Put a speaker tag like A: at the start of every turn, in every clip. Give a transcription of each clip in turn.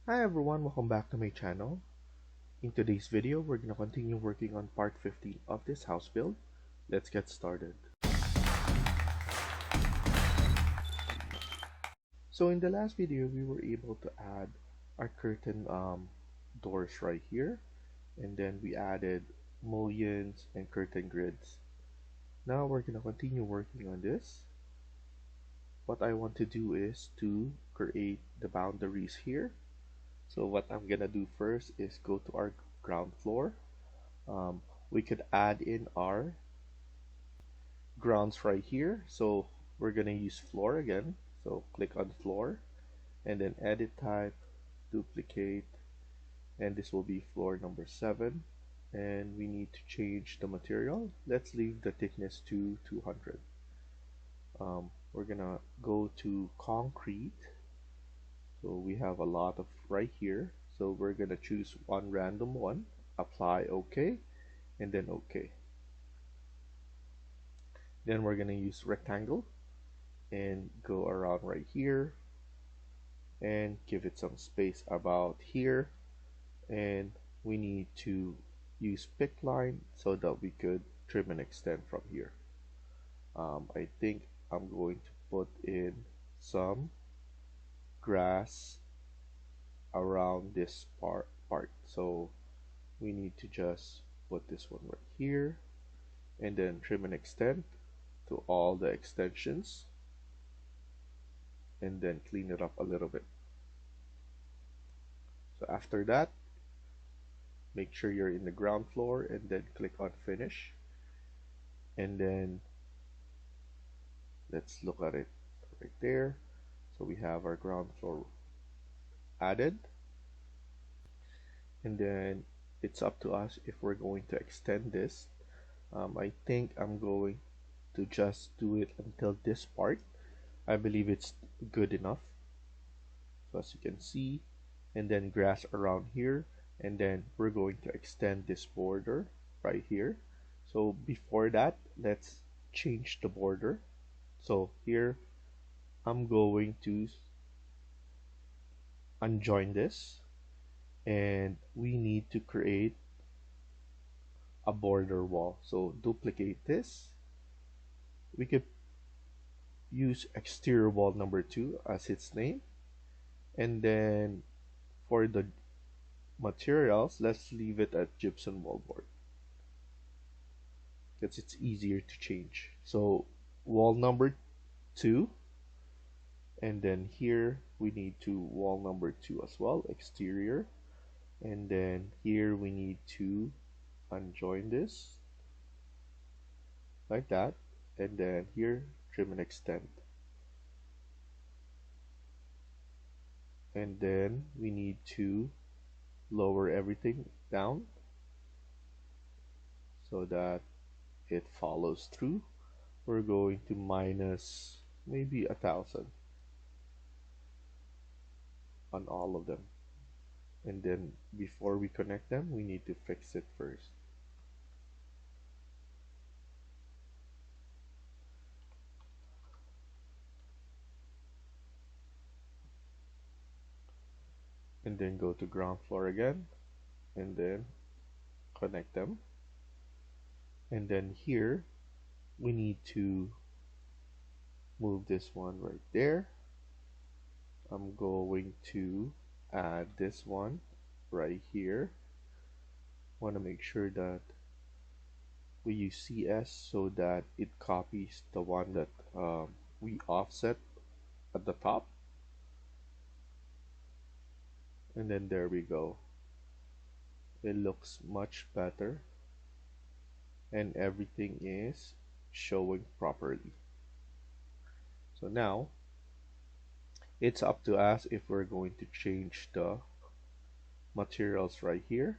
A: Hi everyone, welcome back to my channel. In today's video, we're going to continue working on part 15 of this house build. Let's get started. So in the last video, we were able to add our curtain doors right here. And then we added mullions and curtain grids. Now we're going to continue working on this. What I want to do is to create the boundaries here. So what I'm going to do first is go to our ground floor. We could add in our grounds right here. So we're gonna use floor again. So click on floor and then edit type, duplicate, and this will be floor number 7. And we need to change the material. Let's leave the thickness to 200. We're gonna go to concrete. So we have a lot of right here. So we're gonna choose one random one, apply OK, and then OK. Then we're gonna use rectangle and go around right here and give it some space about here, and we need to use pick line so that we could trim and extend from here. I think I'm going to put in some grass around this part, so we need to just put this one right here and then trim and extend to all the extensions and then clean it up a little bit. So after that, make sure you're in the ground floor and then click on finish, and then let's look at it right there. So we have our ground floor added, and then it's up to us if we're going to extend this. I think I'm going to just do it until this part. I believe it's good enough. So as you can see, and then grass around here, and then we're going to extend this border right here. So before that, let's change the border. So here I'm going to unjoin this, and we need to create a border wall. So duplicate this. We could use exterior wall number 2 as its name, and then for the materials, let's leave it at gypsum wallboard because it's easier to change. So wall number 2, and then here we need to wall number 2 as well, exterior, and then here we need to unjoin this like that, and then here trim and extend, and then we need to lower everything down so that it follows through. We're going to minus maybe 1,000 on all of them, and then before we connect them we need to fix it first. And then go to ground floor again and then connect them, and then here we need to move this one right there. I'm going to add this one right here. Want to make sure that we use CS so that it copies the one that we offset at the top, and then there we go. It looks much better and everything is showing properly. So now it's up to us if we're going to change the materials right here.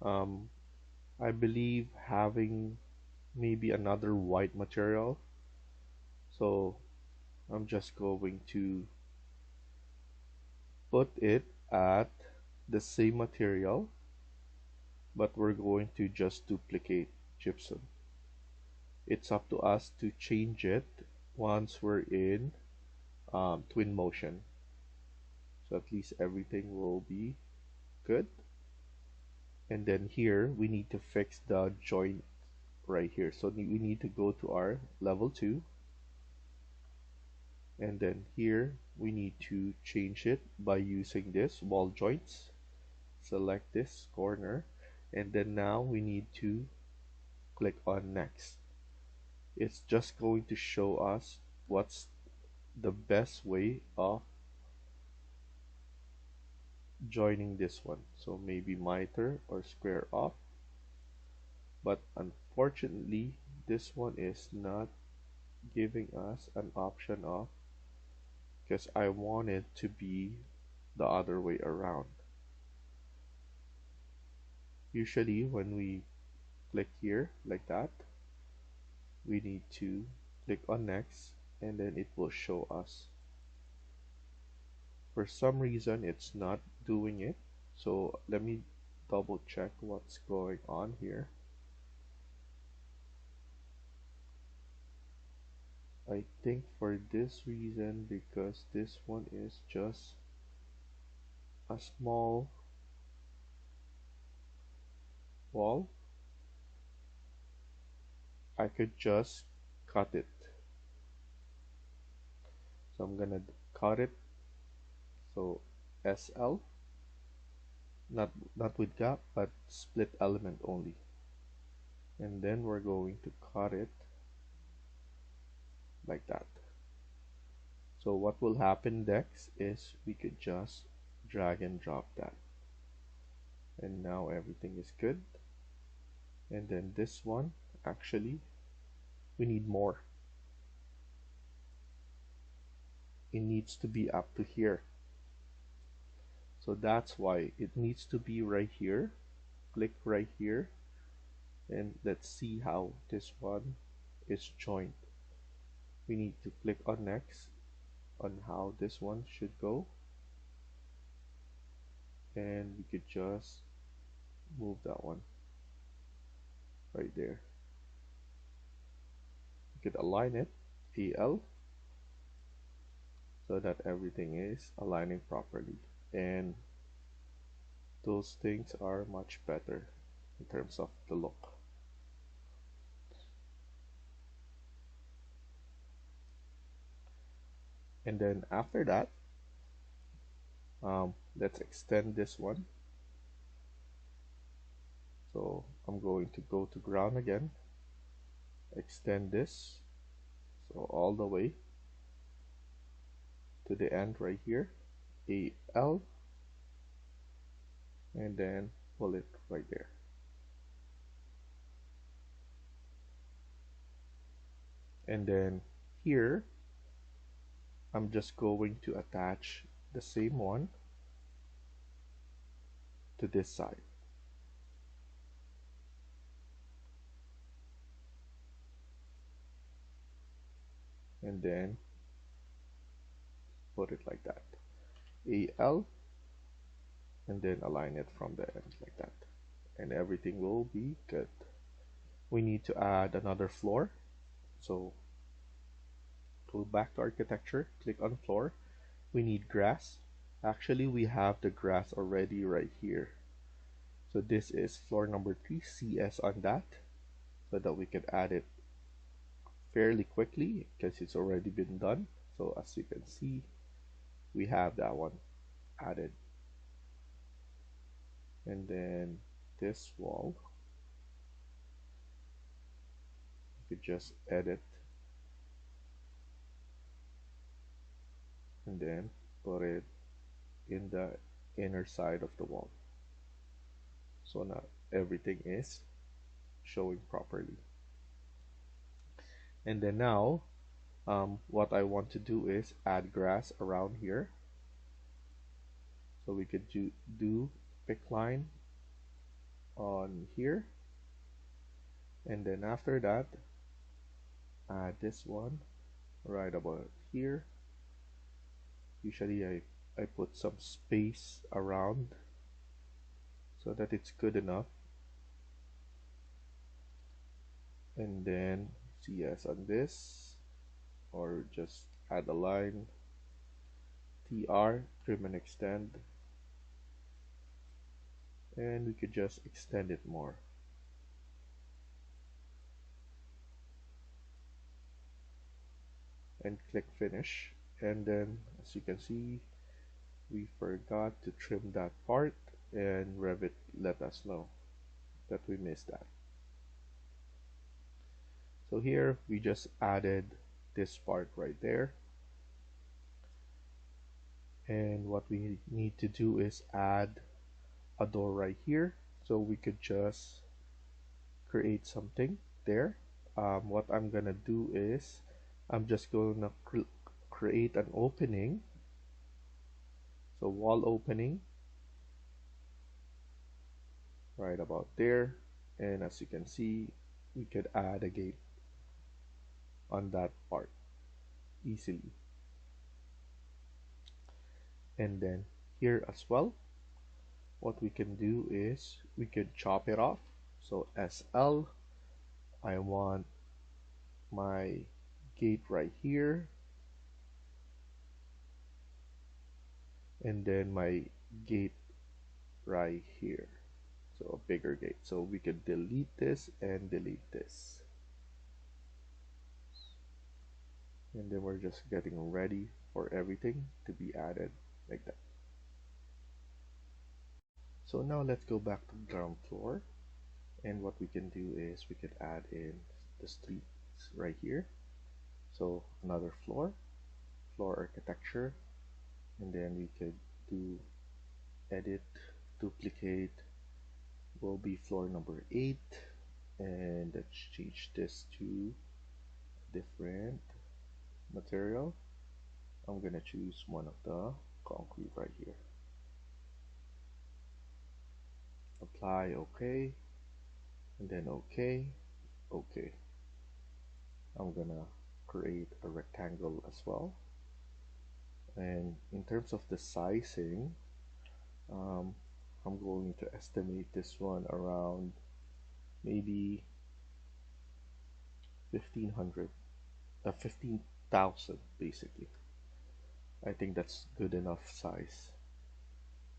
A: I believe having maybe another white material, so I'm just going to put it at the same material, but we're going to just duplicate gypsum. It's up to us to change it once we're in Twinmotion. So at least everything will be good. And then here we need to fix the joint right here. So we need to go to our level 2, and then here we need to change it by using this wall joints. Select this corner, and then now we need to click on next. It's just going to show us what's the best way of joining this one. So maybe miter or square off, but unfortunately this one is not giving us an option of, because I want it to be the other way around. Usually when we click here like that, we need to click on next, and then it will show us. For some reason it's not doing it, so let me double check what's going on here. I think for this reason, because this one is just a small wall, I could just cut it. So I'm gonna cut it, so SL, not with gap, but split element only. And then we're going to cut it like that. So what will happen next is we could just drag and drop that. And now everything is good. And then this one, actually, we need more. It needs to be up to here. So that's why it needs to be right here. Click right here, and let's see how this one is joined. We need to click on next on how this one should go, and we could just move that one right there. We could align it AL so that everything is aligning properly, and those things are much better in terms of the look. And then after that, let's extend this one. So I'm going to go to ground again, extend this, so all the way to the end right here, AL, and then pull it right there. And then here, I'm just going to attach the same one to this side. And then put it like that. AL, and then align it from the end like that. And everything will be good. We need to add another floor. So go back to architecture, click on floor. We need grass. Actually, we have the grass already right here. So this is floor number 3, CS on that, so that we can add it fairly quickly because it's already been done. So as you can see, we have that one added. And then this wall, you could just edit and then put it in the inner side of the wall. So now everything is showing properly. And then now, what I want to do is add grass around here. So we could do pick line on here, and then after that, add this one right about here. Usually I put some space around so that it's good enough, and then CS on this, or just add a line TR, trim and extend, and we could just extend it more. And click finish, and then as you can see, we forgot to trim that part, and Revit let us know that we missed that. So here we just added this part right there, and what we need to do is add a door right here, so we could just create something there. What I'm gonna do is I'm just gonna create an opening, so wall opening right about there, and as you can see, we could add a gate on that part easily. And then here as well, what we can do is we could chop it off. So SL, I want my gate right here, and then my gate right here, so a bigger gate. So we could delete this and delete this, and then we're just getting ready for everything to be added like that. So now let's go back to ground floor, and what we can do is we could add in the streets right here. So another floor architecture, and then we could do edit, duplicate, will be floor number 8, and let's change this to different material. I'm gonna choose one of the concrete right here. Apply, okay, and then okay. I'm gonna create a rectangle as well, and in terms of the sizing, I'm going to estimate this one around maybe 1500, 15,000 basically. I think that's good enough size.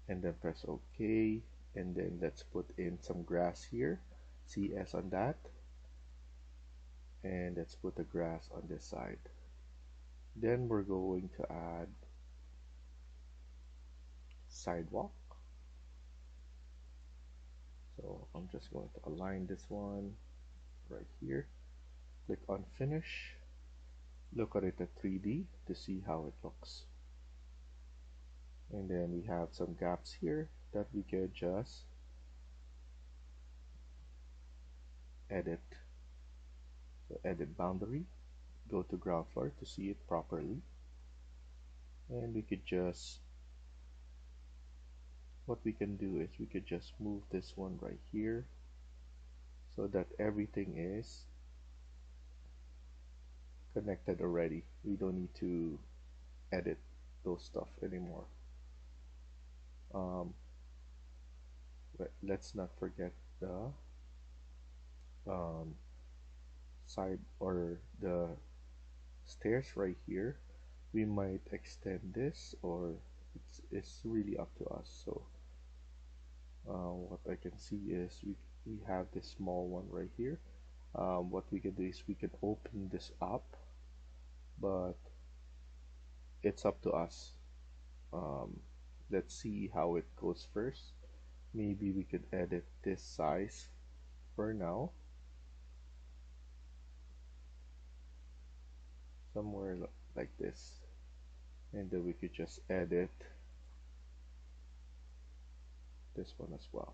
A: And then press OK, and then let's put in some grass here, CS on that, and let's put the grass on this side. Then we're going to add sidewalk. So I'm just going to align this one right here, click on finish, look at it at 3D to see how it looks. And then we have some gaps here that we could just edit. So edit boundary, go to ground floor to see it properly, and we could just, what we can do is we could just move this one right here so that everything is connected already. We don't need to edit those stuff anymore. Let's not forget the side or the stairs right here. We might extend this, or it's really up to us. So what I can see is we have this small one right here. What we can do is we can open this up, but it's up to us. Let's see how it goes first. Maybe we could edit this size for now, somewhere like this, and then we could just edit this one as well.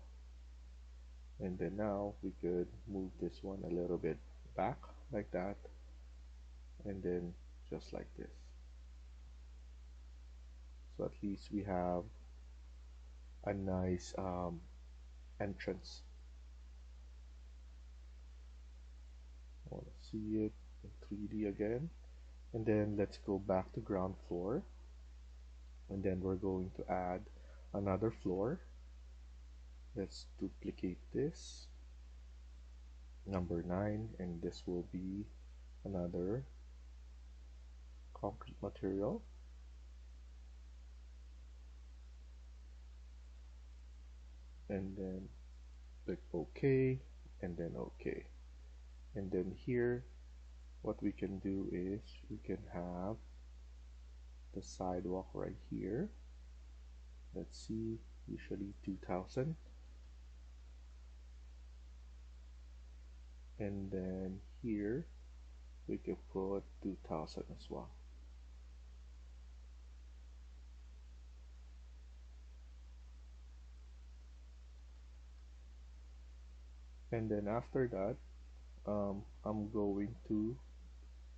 A: And then now we could move this one a little bit back like that, and then just like this. So at least we have a nice entrance. I want to see it in 3D again. And then let's go back to ground floor, and then we're going to add another floor. Let's duplicate this, number 9, and this will be another concrete material. and then click OK, and then OK. And then here, what we can do is we can have the sidewalk right here. Let's see, usually 2000. And then here, we can put 2000 as well. And then after that, I'm going to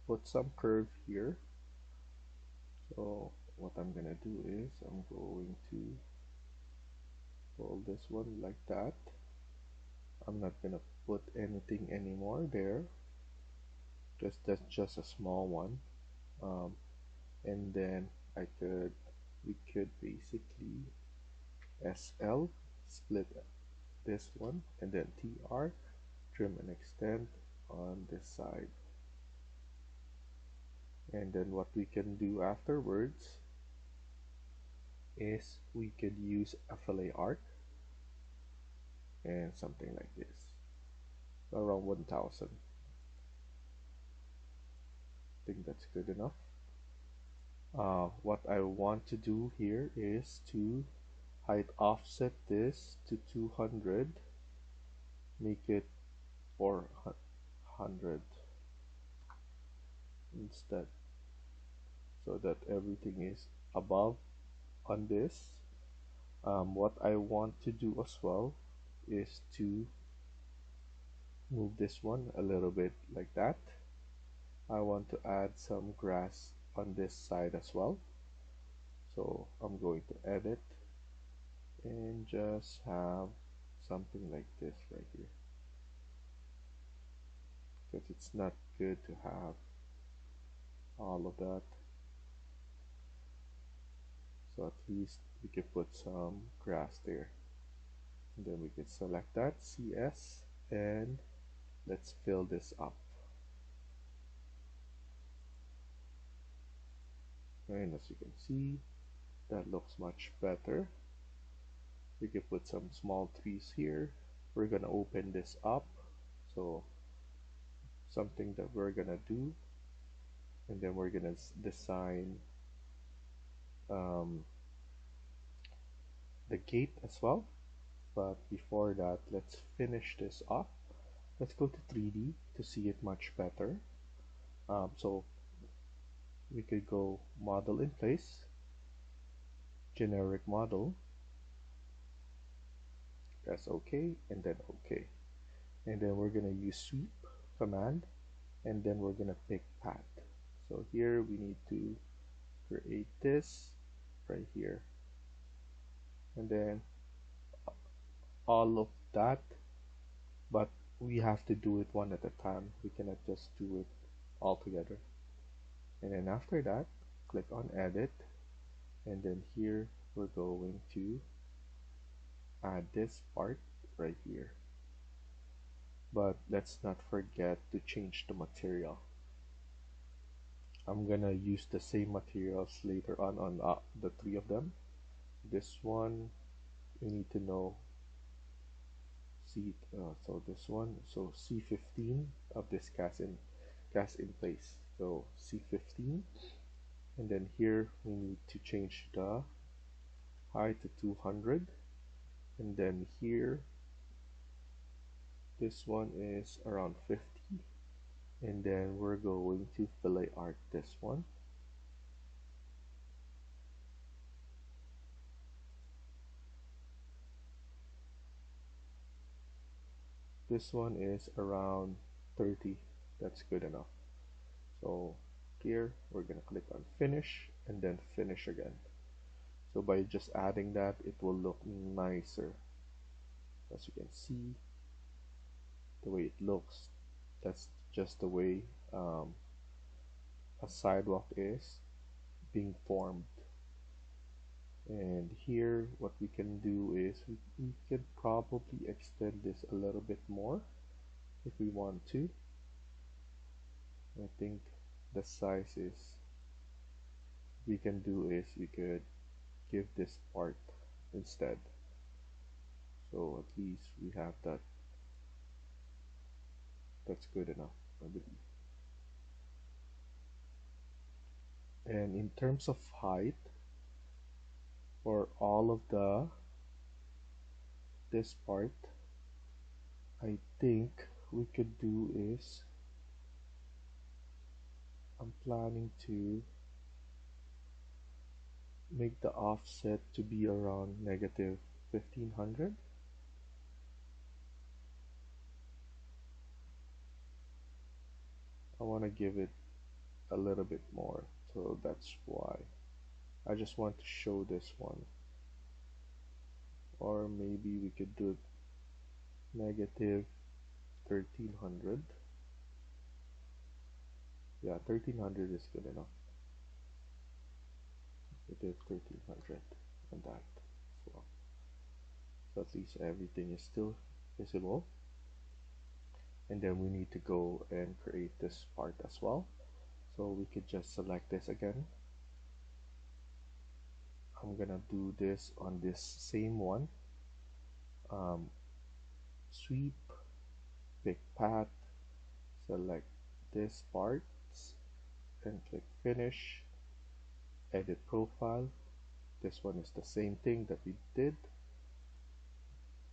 A: put some curve here. So what I'm gonna do is I'm going to fold this one like that. I'm not gonna put anything anymore there, because that's just a small one. And then we could basically SL split this one, and then TR trim and extend on this side. And then what we can do afterwards is we could use a fillet arc and something like this, around 1000. I think that's good enough. What I want to do here is to height offset this to 200, make it 400 instead, so that everything is above on this. What I want to do as well is to move this one a little bit like that. I want to add some grass on this side as well. So I'm going to edit and just have something like this right here, because it's not good to have all of that. So at least we can put some grass there. And then we can select that CS, and let's fill this up. And as you can see, that looks much better. We can put some small trees here. We're gonna open this up, so something that we're gonna do, and then we're gonna design the gate as well. But before that, let's finish this off. Let's go to 3D to see it much better. So we could go model in place, generic model, press OK, and then OK. And then we're gonna use sweep command, and then we're gonna pick path. So here we need to create this right here, and then all of that, but we have to do it one at a time. We cannot just do it all together. And then after that, click on edit, and then here we're going to add this part right here. But let's not forget to change the material. I'm gonna use the same materials later on the three of them. This one you need to know so this one, so C15 of this cast in place, so C15. And then here we need to change the height to 200, and then here this one is around 50, and then we're going to fillet art this one. This one is around 30. That's good enough. So here we're gonna click on finish and then finish again. So by just adding that, it will look nicer. As you can see, the way it looks, that's just the way a sidewalk is being formed. And here what we can do is we could probably extend this a little bit more if we want to. I think the size is we can do is we could give this part instead. So at least we have that. That's good enough, I believe. And in terms of height, for all of this part, I think we could do is I'm planning to make the offset to be around negative 1500. I want to give it a little bit more, so that's why I just want to show this one. Or maybe we could do negative 1300. Yeah, 1300 is good enough. We did 1300 and that as well. So at least everything is still visible. And then we need to go and create this part as well. So we could just select this again. I'm gonna do this on this same one. Sweep, pick path, select this parts, and click finish, edit profile. This one is the same thing that we did.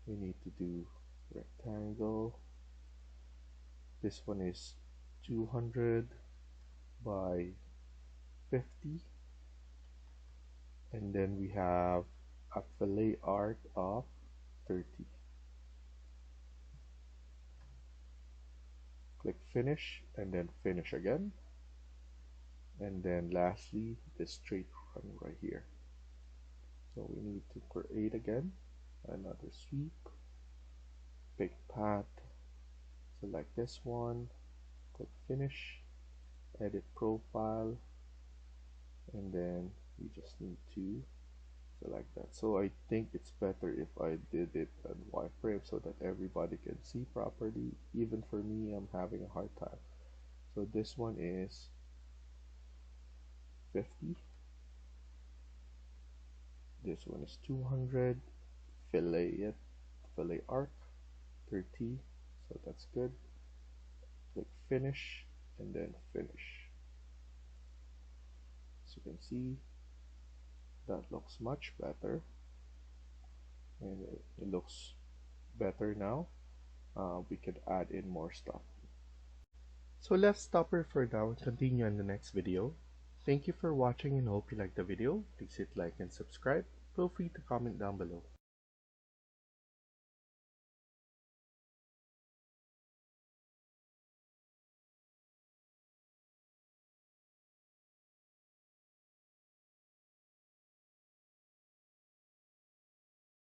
A: We need to do rectangle. This one is 200 by 50, and then we have a fillet arc of 30. Click finish and then finish again, and then lastly this straight run right here. So we need to create again another sweep, pick path, select this one, click finish, edit profile, and then we just need to select that. So I think it's better if I did it on wireframe so that everybody can see properly. Even for me, I'm having a hard time. So this one is 50. This one is 200. Fillet arc 30. So that's good. Click finish and then finish. As you can see, that looks much better, and it looks better now. We could add in more stuff. So let's stop here for now and continue in the next video. Thank you for watching and hope you liked the video. Please hit like and subscribe. Feel free to comment down below.